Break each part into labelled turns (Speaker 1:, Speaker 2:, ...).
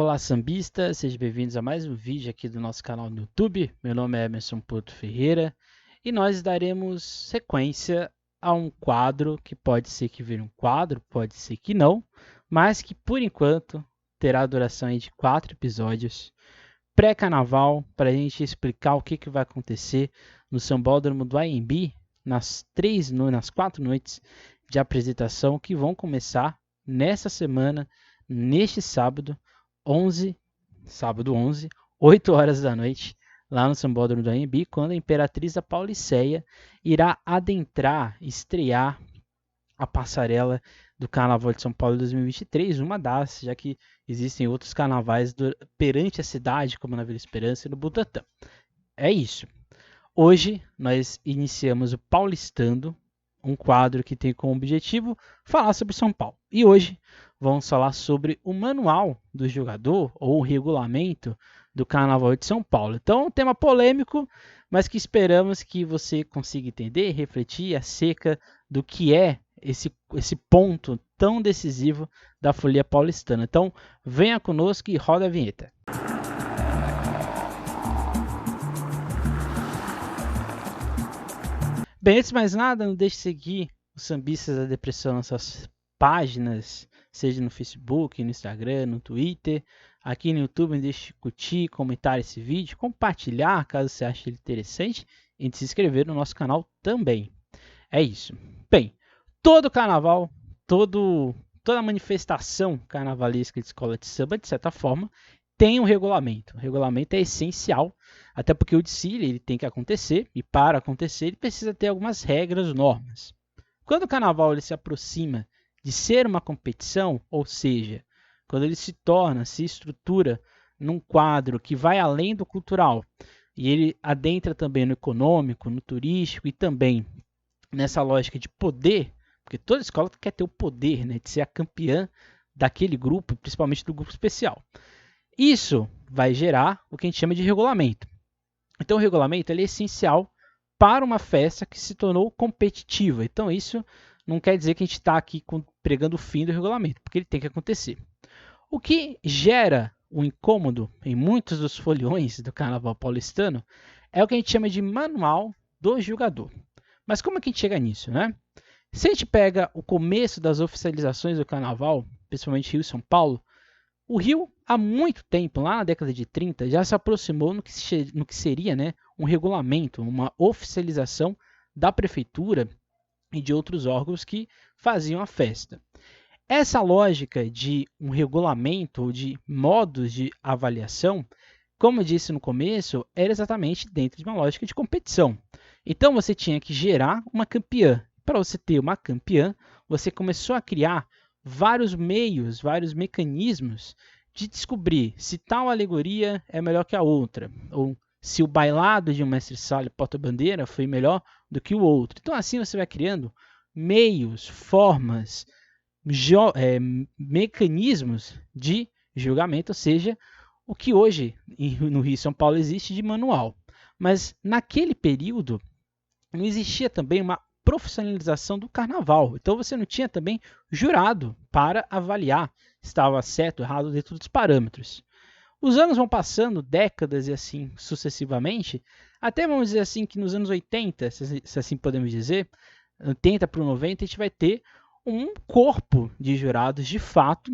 Speaker 1: Olá, sambistas, sejam bem-vindos a mais um vídeo aqui do nosso canal no YouTube. Meu nome é Emerson Porto Ferreira e nós daremos sequência a um quadro que pode ser que vire um quadro, pode ser que não, mas que por enquanto terá a duração aí de 4 episódios pré-carnaval para a gente explicar o que vai acontecer no Sambódromo do AMB nas 4 noites de apresentação que vão começar nessa semana, neste sábado 11, 8 horas da noite, lá no Sambódromo do AMB, quando a Imperatriz da Pauliceia irá estrear a passarela do Carnaval de São Paulo 2023, uma das, já que existem outros carnavais perante a cidade, como na Vila Esperança e no Butantã. É isso. Hoje nós iniciamos o Paulistando, um quadro que tem como objetivo falar sobre São Paulo. E hoje vamos falar sobre o manual do jogador ou o regulamento do Carnaval de São Paulo. Então, um tema polêmico, mas que esperamos que você consiga entender e refletir acerca do que é esse ponto tão decisivo da folia paulistana. Então, venha conosco e roda a vinheta. Bem, antes de mais nada, não deixe de seguir os Sambistas da Depressão nas suas páginas, seja no Facebook, no Instagram, no Twitter. Aqui no YouTube, não deixe de curtir, comentar esse vídeo, compartilhar caso você ache ele interessante e de se inscrever no nosso canal também. É isso. Bem, todo carnaval, toda manifestação carnavalesca de escola de samba, de certa forma, tem um regulamento. O regulamento é essencial, até porque o desfile ele tem que acontecer, e para acontecer ele precisa ter algumas regras, normas. Quando o carnaval ele se aproxima de ser uma competição, ou seja, quando ele se estrutura num quadro que vai além do cultural, e ele adentra também no econômico, no turístico e também nessa lógica de poder, porque toda escola quer ter o poder, né, de ser a campeã daquele grupo, principalmente do grupo especial. Isso vai gerar o que a gente chama de regulamento. Então, o regulamento ele é essencial para uma festa que se tornou competitiva. Então, isso não quer dizer que a gente está aqui pregando o fim do regulamento, porque ele tem que acontecer. O que gera um incômodo em muitos dos foliões do Carnaval paulistano é o que a gente chama de manual do jogador. Mas como é que a gente chega nisso, né? Se a gente pega o começo das oficializações do Carnaval, principalmente Rio e São Paulo, o Rio, há muito tempo, lá na década de 30, já se aproximou no que seria, né, um regulamento, uma oficialização da prefeitura e de outros órgãos que faziam a festa. Essa lógica de um regulamento ou de modos de avaliação, como eu disse no começo, era exatamente dentro de uma lógica de competição. Então você tinha que gerar uma campeã. Para você ter uma campeã, você começou a criar vários meios, vários mecanismos de descobrir se tal alegoria é melhor que a outra, ou se o bailado de um mestre-sala e porta-bandeira foi melhor do que o outro. Então assim você vai criando meios, formas, mecanismos de julgamento, ou seja, o que hoje no Rio e São Paulo existe de manual. Mas naquele período não existia também uma profissionalização do carnaval. Então você não tinha também jurado para avaliar se estava certo ou errado dentro dos parâmetros. Os anos vão passando, décadas e assim sucessivamente, até vamos dizer assim que nos anos 80, se assim podemos dizer, 80 para o 90, a gente vai ter um corpo de jurados de fato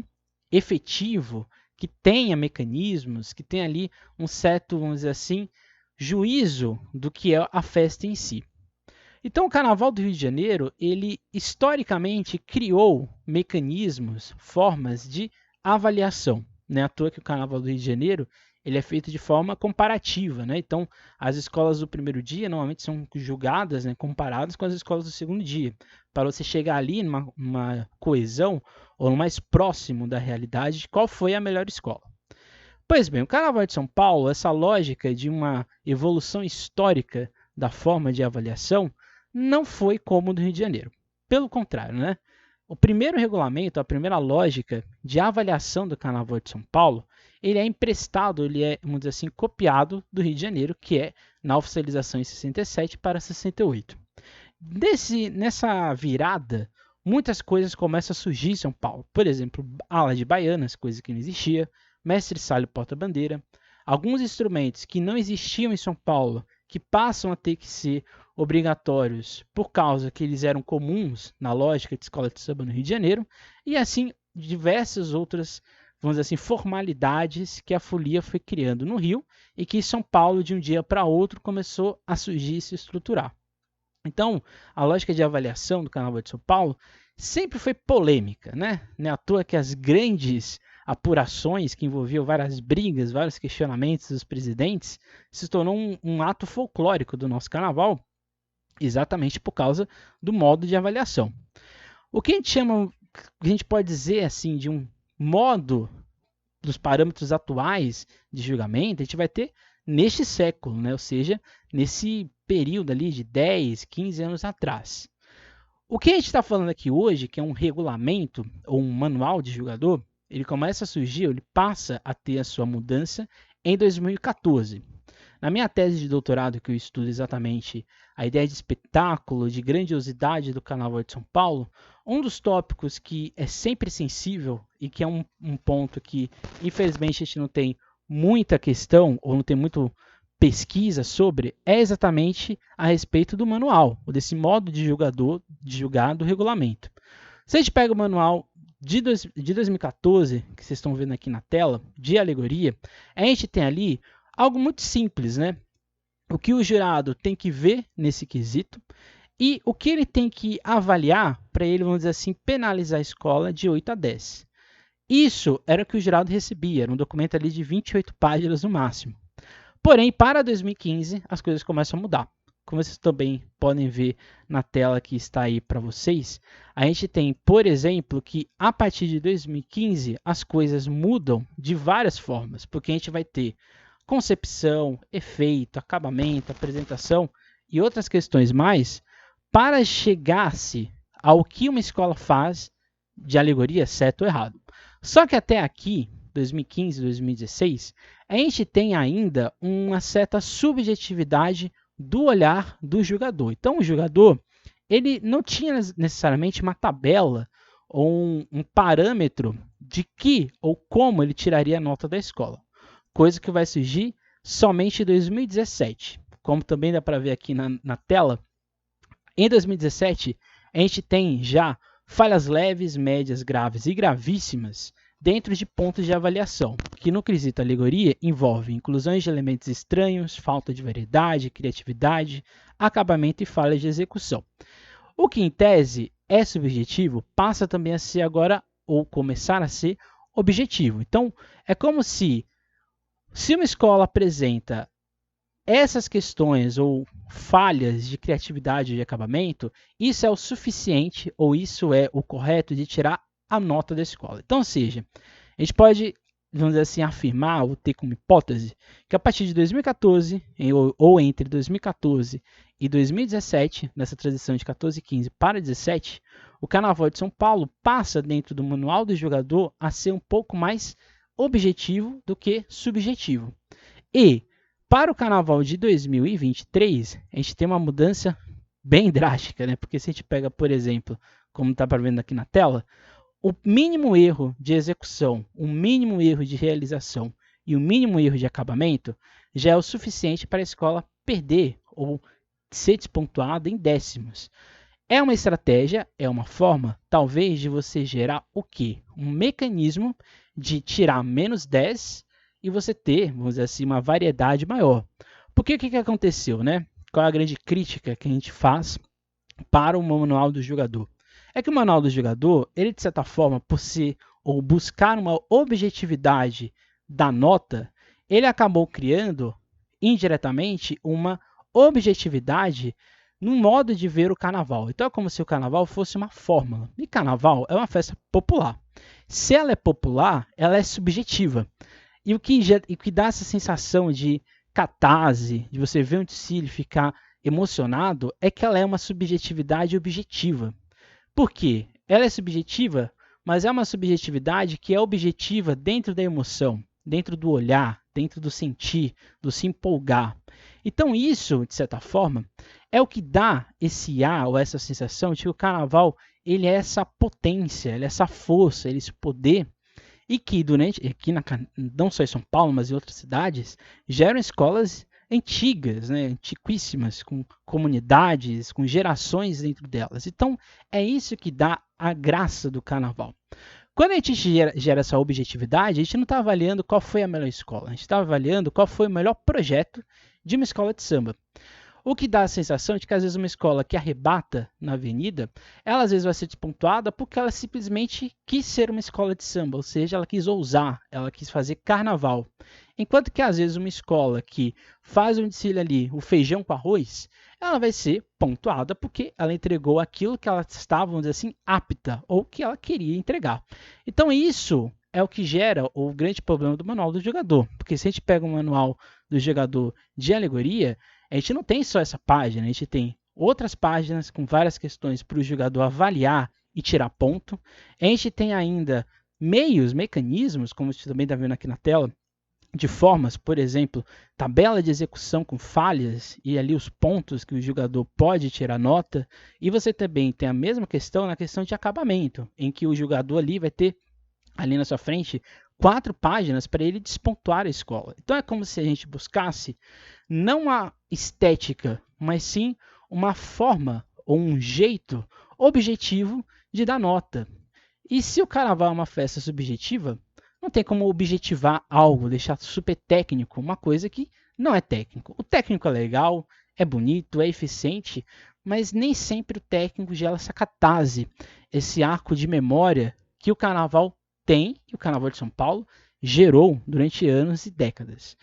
Speaker 1: efetivo, que tenha mecanismos, que tenha ali um certo, vamos dizer assim, juízo do que é a festa em si. Então, o Carnaval do Rio de Janeiro, ele historicamente criou mecanismos, formas de avaliação. Não é à toa que o Carnaval do Rio de Janeiro ele é feito de forma comparativa. Né? Então, as escolas do primeiro dia normalmente são julgadas, né, comparadas com as escolas do segundo dia, para você chegar ali numa coesão ou no mais próximo da realidade de qual foi a melhor escola. Pois bem, o Carnaval de São Paulo, essa lógica de uma evolução histórica da forma de avaliação, não foi como o do Rio de Janeiro. Pelo contrário, né? O primeiro regulamento, a primeira lógica de avaliação do Carnaval de São Paulo, ele é emprestado, ele é, vamos dizer assim, copiado do Rio de Janeiro, que é na oficialização em 67 para 68. Nessa virada, muitas coisas começam a surgir em São Paulo. Por exemplo, ala de baianas, coisa que não existia, mestre-sala e porta-bandeira, alguns instrumentos que não existiam em São Paulo, que passam a ter que ser obrigatórios por causa que eles eram comuns na lógica de escola de samba no Rio de Janeiro, e assim diversas outras, vamos dizer assim, formalidades que a folia foi criando no Rio e que São Paulo, de um dia para outro, começou a surgir e se estruturar. Então, a lógica de avaliação do Carnaval de São Paulo sempre foi polêmica, né? Não é à toa que as grandes apurações que envolviam várias brigas, vários questionamentos dos presidentes, se tornou um ato folclórico do nosso carnaval, exatamente por causa do modo de avaliação. O que a gente chama, a gente pode dizer assim, de um modo dos parâmetros atuais de julgamento, a gente vai ter neste século, né? Ou seja, nesse período ali de 10, 15 anos atrás. O que a gente está falando aqui hoje, que é um regulamento ou um manual de julgador, ele começa a surgir, ele passa a ter a sua mudança em 2014. Na minha tese de doutorado, que eu estudo exatamente a ideia de espetáculo, de grandiosidade do Carnaval de São Paulo, um dos tópicos que é sempre sensível e que é um ponto que, infelizmente, a gente não tem muita questão ou não tem muito pesquisa sobre, é exatamente a respeito do manual, ou desse modo de julgar do regulamento. Se a gente pega o manual de 2014, que vocês estão vendo aqui na tela, de alegoria, a gente tem ali algo muito simples, né? O que o jurado tem que ver nesse quesito e o que ele tem que avaliar para ele, vamos dizer assim, penalizar a escola de 8 a 10. Isso era o que o jurado recebia, era um documento ali de 28 páginas no máximo. Porém, para 2015, as coisas começam a mudar. Como vocês também podem ver na tela que está aí para vocês, a gente tem, por exemplo, que a partir de 2015 as coisas mudam de várias formas, porque a gente vai ter concepção, efeito, acabamento, apresentação e outras questões mais para chegar-se ao que uma escola faz de alegoria, certo ou errado. Só que até aqui, 2015, 2016, a gente tem ainda uma certa subjetividade do olhar do julgador. Então, o julgador ele não tinha necessariamente uma tabela ou um parâmetro de que ou como ele tiraria a nota da escola. Coisa que vai surgir somente em 2017. Como também dá para ver aqui na tela, em 2017 a gente tem já falhas leves, médias, graves e gravíssimas dentro de pontos de avaliação, que no quesito alegoria envolve inclusões de elementos estranhos, falta de variedade, criatividade, acabamento e falhas de execução. O que em tese é subjetivo passa também a ser agora, ou começar a ser, objetivo. Então, é como se uma escola apresenta essas questões ou falhas de criatividade e de acabamento, isso é o suficiente ou isso é o correto de tirar a nota da escola. Então, ou seja, a gente pode, vamos dizer assim, afirmar ou ter como hipótese que a partir de 2014 ou entre 2014 e 2017, nessa transição de 14 e 15 para 17, o Carnaval de São Paulo passa dentro do manual do jogador a ser um pouco mais objetivo do que subjetivo. E para o Carnaval de 2023, a gente tem uma mudança bem drástica, né? Porque se a gente pega, por exemplo, como está para ver aqui na tela, o mínimo erro de execução, o mínimo erro de realização e o mínimo erro de acabamento já é o suficiente para a escola perder ou ser despontuada em décimos. É uma estratégia, é uma forma, talvez, de você gerar o quê? Um mecanismo de tirar menos 10 e você ter, vamos dizer assim, uma variedade maior. Porque o que aconteceu, né? Qual é a grande crítica que a gente faz para o manual do jogador? É que o manual do jogador, ele de certa forma, por ser ou buscar uma objetividade da nota, ele acabou criando indiretamente uma objetividade no modo de ver o carnaval. Então é como se o carnaval fosse uma fórmula. E carnaval é uma festa popular. Se ela é popular, ela é subjetiva. E o que dá essa sensação de catarse, de você ver um desfile e ficar emocionado, é que ela é uma subjetividade objetiva. Por quê? Ela é subjetiva, mas é uma subjetividade que é objetiva dentro da emoção, dentro do olhar, dentro do sentir, do se empolgar. Então isso, de certa forma, é o que dá esse ar ou essa sensação de que o carnaval ele é essa potência, ele é essa força, ele é esse poder e que não só em São Paulo, mas em outras cidades, geram escolas antigas, né, antiquíssimas, com comunidades, com gerações dentro delas. Então, é isso que dá a graça do carnaval. Quando a gente gera essa objetividade, a gente não está avaliando qual foi a melhor escola, a gente está avaliando qual foi o melhor projeto de uma escola de samba. O que dá a sensação de que, às vezes, uma escola que arrebata na avenida, ela às vezes vai ser despontuada porque ela simplesmente quis ser uma escola de samba, ou seja, ela quis ousar, ela quis fazer carnaval. Enquanto que, às vezes, uma escola que faz um desfile ali, o feijão com arroz, ela vai ser pontuada porque ela entregou aquilo que ela estava, vamos dizer assim, apta, ou que ela queria entregar. Então, isso é o que gera o grande problema do manual do jogador. Porque se a gente pega um manual do jogador de alegoria, a gente não tem só essa página, a gente tem outras páginas com várias questões para o jogador avaliar e tirar ponto. A gente tem ainda mecanismos, como você também está vendo aqui na tela, de formas, por exemplo, tabela de execução com falhas e ali os pontos que o jogador pode tirar nota. E você também tem a mesma questão na questão de acabamento, em que o jogador ali vai ter ali na sua frente 4 páginas para ele despontuar a escola. Então é como se a gente buscasse não a estética, mas sim uma forma ou um jeito objetivo de dar nota. E se o carnaval é uma festa subjetiva, não tem como objetivar algo, deixar super técnico, uma coisa que não é técnico. O técnico é legal, é bonito, é eficiente, mas nem sempre o técnico gera essa catarse, esse arco de memória que o carnaval tem, que o Carnaval de São Paulo gerou durante anos e décadas.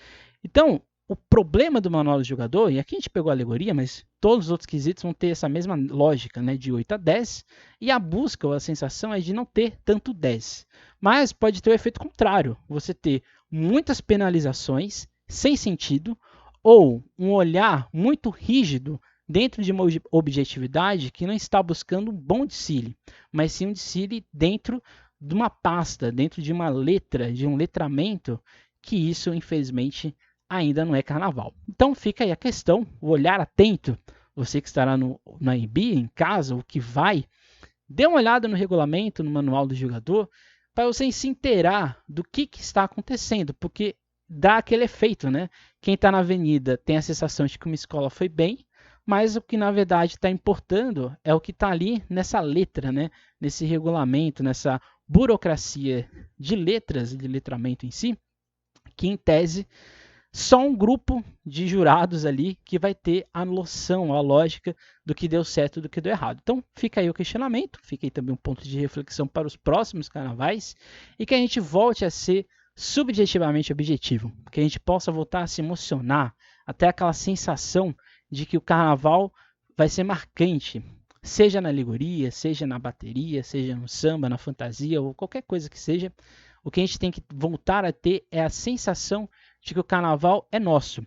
Speaker 1: Então, o problema do manual do jogador, e aqui a gente pegou a alegoria, mas todos os outros quesitos vão ter essa mesma lógica, né, de 8 a 10, e a busca ou a sensação é de não ter tanto 10. Mas pode ter o efeito contrário, você ter muitas penalizações sem sentido, ou um olhar muito rígido dentro de uma objetividade que não está buscando um bom desfile, mas sim um desfile dentro de uma pasta, dentro de uma letra, de um letramento, que isso, infelizmente, ainda não é carnaval. Então fica aí a questão, o olhar atento, você que estará na IB, em casa, ou que vai, dê uma olhada no regulamento, no manual do jogador, para você se inteirar do que está acontecendo, porque dá aquele efeito, né? Quem está na avenida tem a sensação de que uma escola foi bem, mas o que na verdade está importando é o que está ali nessa letra, né? Nesse regulamento, nessa burocracia de letras e de letramento em si, que em tese só um grupo de jurados ali que vai ter a noção, a lógica do que deu certo e do que deu errado. Então fica aí o questionamento, fica aí também um ponto de reflexão para os próximos carnavais e que a gente volte a ser subjetivamente objetivo, que a gente possa voltar a se emocionar, até aquela sensação de que o carnaval vai ser marcante, seja na alegoria, seja na bateria, seja no samba, na fantasia ou qualquer coisa que seja. O que a gente tem que voltar a ter é a sensação de que o carnaval é nosso,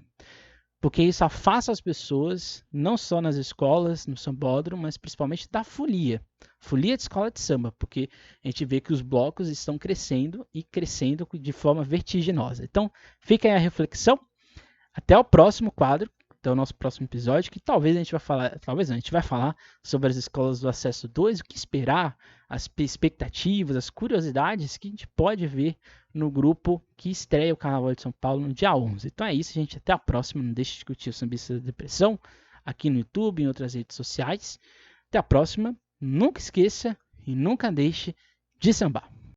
Speaker 1: porque isso afasta as pessoas, não só nas escolas, no sambódromo, mas principalmente da folia de escola de samba, porque a gente vê que os blocos estão crescendo e crescendo de forma vertiginosa. Então, fica aí a reflexão. Até o próximo quadro, até o nosso próximo episódio, que talvez a gente vai falar sobre as escolas do acesso 2, o que esperar, as expectativas, as curiosidades que a gente pode ver no grupo que estreia o Carnaval de São Paulo no dia 11. Então é isso, gente. Até a próxima. Não deixe de curtir o Sambista da Depressão aqui no YouTube e em outras redes sociais. Até a próxima. Nunca esqueça e nunca deixe de sambar.